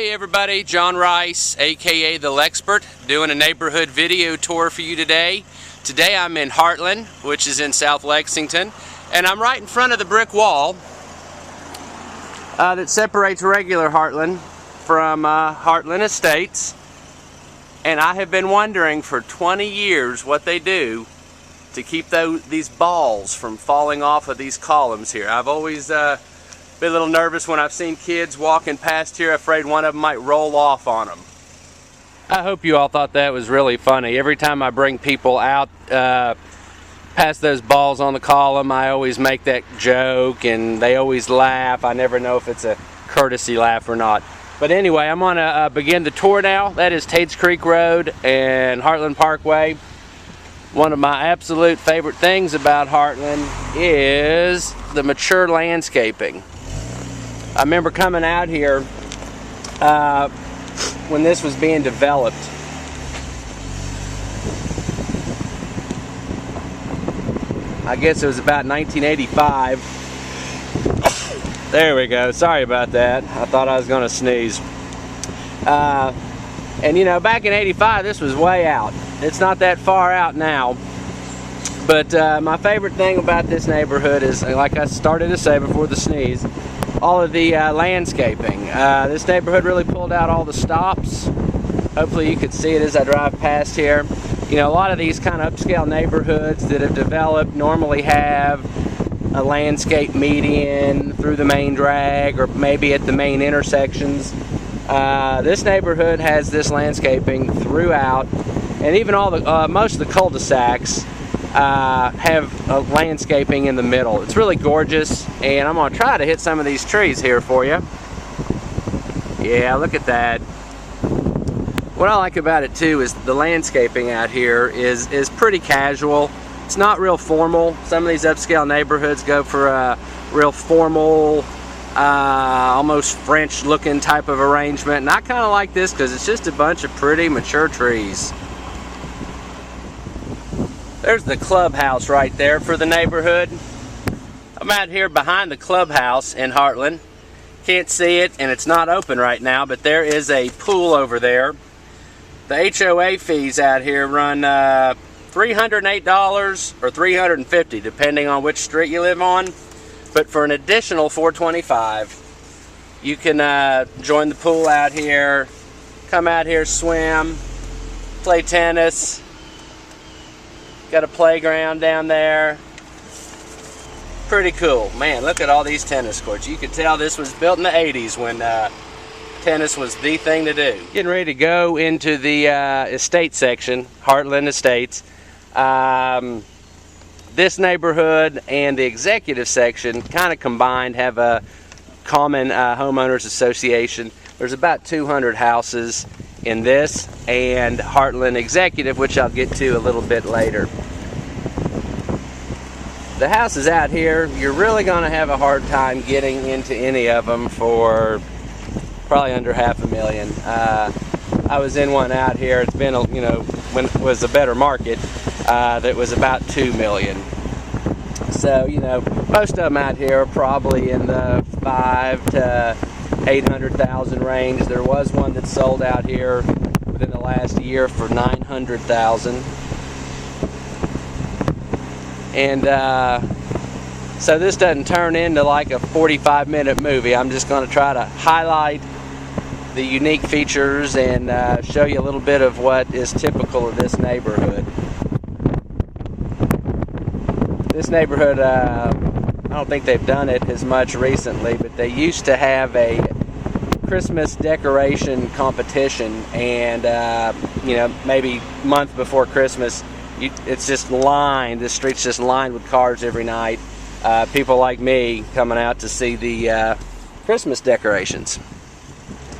Hey everybody, John Rice, aka The Lexpert, doing a neighborhood video tour for you today. Today I'm in Heartland, which is in South Lexington, and I'm right in front of the brick wall that separates regular Heartland from Heartland Estates. And I have been wondering for 20 years what they do to keep these balls from falling off of these columns here. I've always been a little nervous when I've seen kids walking past here, afraid one of them might roll off on them. I hope you all thought that was really funny. Every time I bring people out past those balls on the column, I always make that joke and they always laugh. I never know if it's a courtesy laugh or not. But anyway, I'm going to begin the tour now. That is Tates Creek Road and Heartland Parkway. One of my absolute favorite things about Heartland is the mature landscaping. I remember coming out here when this was being developed. I guess it was about 1985. There we go. Sorry about that. I thought I was going to sneeze. And you know, back in '85, this was way out. It's not that far out now. But my favorite thing about this neighborhood is, like I started to say before the sneeze, all of the landscaping. This neighborhood really pulled out all the stops. Hopefully you could see it as I drive past here. You know, a lot of these kind of upscale neighborhoods that have developed normally have a landscape median through the main drag or maybe at the main intersections. This neighborhood has this landscaping throughout, and even all the most of the cul-de-sacs have landscaping in the middle. It's really gorgeous, and I'm going to try to hit some of these trees here for you. Yeah, look at that. What I like about it too is the landscaping out here is pretty casual. It's not real formal. Some of these upscale neighborhoods go for a real formal, almost French looking type of arrangement, and I kind of like this because it's just a bunch of pretty mature trees. There's the clubhouse right there for the neighborhood. I'm out here behind the clubhouse in Heartland. Can't see it and it's not open right now, but there is a pool over there. The HOA fees out here run $308 or $350 depending on which street you live on. But for an additional $425, you can join the pool out here, come out here, swim, play tennis. Got a playground down there. Pretty cool. Man, look at all these tennis courts. You could tell this was built in the 80s when tennis was the thing to do. Getting ready to go into the estate section, Heartland Estates. This neighborhood and the executive section kind of combined have a common homeowners association. There's about 200 houses in this and Heartland Executive, which I'll get to a little bit later. The houses out here, you're really going to have a hard time getting into any of them for probably under $500,000. I was in one out here. It's been, you know, when it was a better market, that was about $2 million. So, you know, most of them out here are probably in the $500,000 to $800,000 range. There was one that sold out here within the last year for $900,000. And so this doesn't turn into like a 45-minute movie. I'm just going to try to highlight the unique features and show you a little bit of what is typical of this neighborhood. This neighborhood, I don't think they've done it as much recently, but they used to have a Christmas decoration competition, and you know, maybe a month before Christmas, it's just lined, the street's just lined with cars every night. People like me coming out to see the Christmas decorations.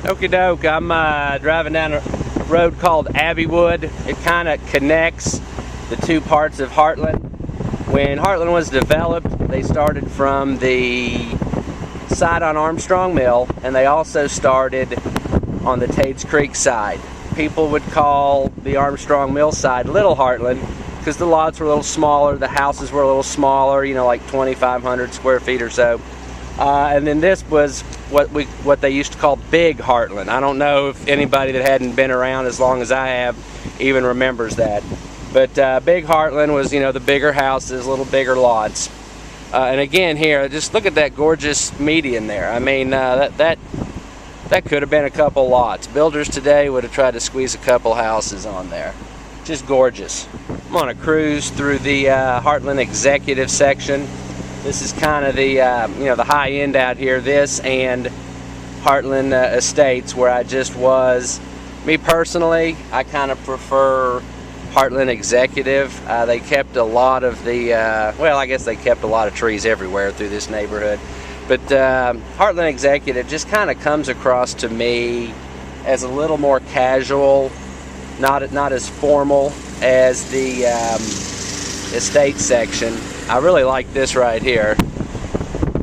Okie doke, I'm driving down a road called Abbeywood. It kind of connects the two parts of Heartland. When Heartland was developed, they started from the side on Armstrong Mill, and they also started on the Tates Creek side. People would call the Armstrong Mill side Little Heartland because the lots were a little smaller, the houses were a little smaller, you know, like 2,500 square feet or so. And then this was what they used to call Big Heartland. I don't know if anybody that hadn't been around as long as I have even remembers that. But Big Heartland was, you know, the bigger houses, little bigger lots. And again here, just look at that gorgeous median there. I mean, that could have been a couple lots. Builders today would have tried to squeeze a couple houses on there. Just gorgeous. I'm on a cruise through the Heartland Executive section. This is kind of the you know, the high end out here. This and Heartland Estates, where I just was. Me personally, I kind of prefer Heartland Executive. They kept a lot of the well, I guess they kept a lot of trees everywhere through this neighborhood. But Heartland Executive just kind of comes across to me as a little more casual, not as formal as the estate section. I really like this right here,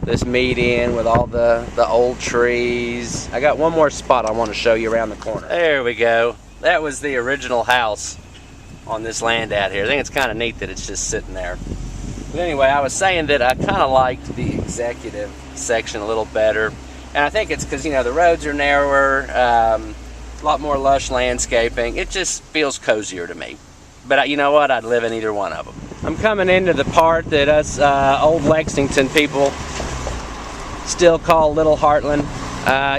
this median with all the old trees. I got one more spot I want to show you around the corner. There we go. That was the original house on this land out here. I think it's kind of neat that it's just sitting there. But anyway, I was saying that I kind of liked the executive section a little better, and I think it's because, you know, the roads are narrower, a lot more lush landscaping. It just feels cozier to me. But you know what? I'd live in either one of them. I'm coming into the part that us old Lexington people still call Little Heartland.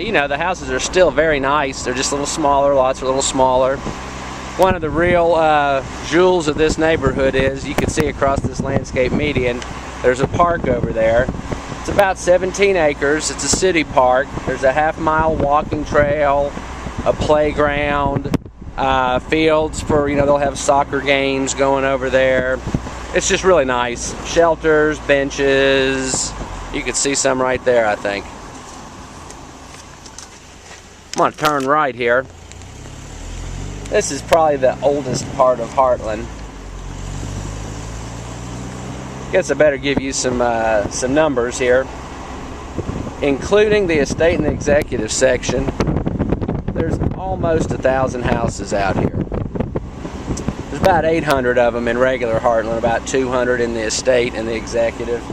You know, the houses are still very nice. They're just a little smaller, lots are a little smaller. One of the real jewels of this neighborhood is, you can see across this landscape median, there's a park over there. It's about 17 acres. It's a city park. There's a half-mile walking trail, a playground, fields for, you know, they'll have soccer games going over there. It's just really nice. Shelters, benches. You can see some right there, I think. I'm going to turn right here. This is probably the oldest part of Heartland. Guess I better give you some numbers here. Including the estate and executive section, there's almost 1,000 houses out here. There's about 800 of them in regular Heartland, about 200 in the estate and the executive.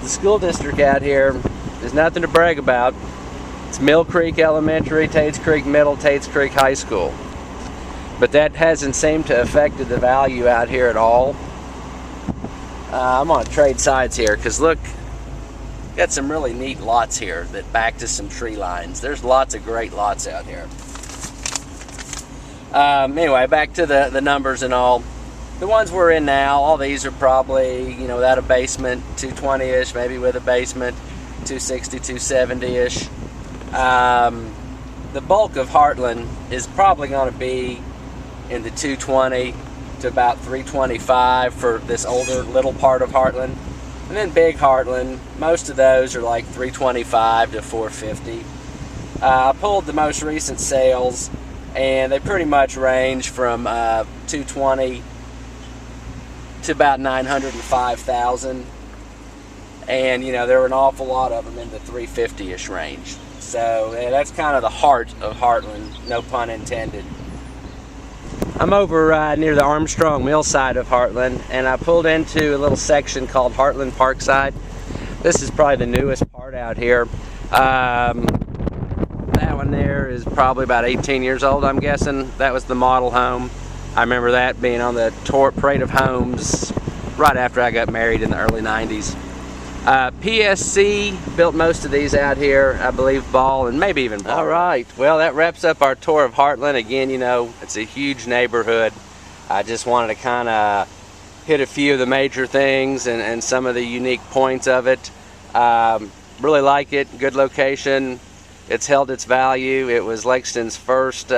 The school district out here is nothing to brag about. It's Mill Creek Elementary, Tates Creek Middle, Tates Creek High School. But that hasn't seemed to affect the value out here at all. I'm going to trade sides here because look, got some really neat lots here that back to some tree lines. There's lots of great lots out here. Anyway, back to the numbers and all. The ones we're in now, all these are probably, you know, without a basement, 220-ish, maybe with a basement, 260, 270-ish. The bulk of Heartland is probably going to be in the 220 to about 325 for this older little part of Heartland. And then Big Heartland, most of those are like 325 to 450. I pulled the most recent sales, and they pretty much range from 220 to about 905,000. And you know, there were an awful lot of them in the 350-ish range. So that's kind of the heart of Heartland, no pun intended. I'm over near the Armstrong Mill side of Heartland, and I pulled into a little section called Heartland Parkside. This is probably the newest part out here. That one there is probably about 18 years old, I'm guessing. That was the model home. I remember that being on the Parade of Homes right after I got married in the early 90s. PSC built most of these out here, I believe Ball and maybe even Ball. All right, well, that wraps up our tour of Heartland. Again, you know, it's a huge neighborhood. I just wanted to kind of hit a few of the major things and some of the unique points of it. Really like it, good location. It's held its value. It was Lexington's first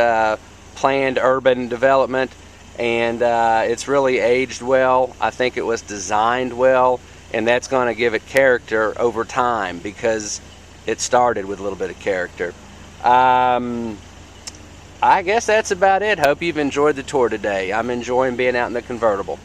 planned urban development, and it's really aged well. I think it was designed well. And that's going to give it character over time because it started with a little bit of character. I guess that's about it. Hope you've enjoyed the tour today. I'm enjoying being out in the convertible.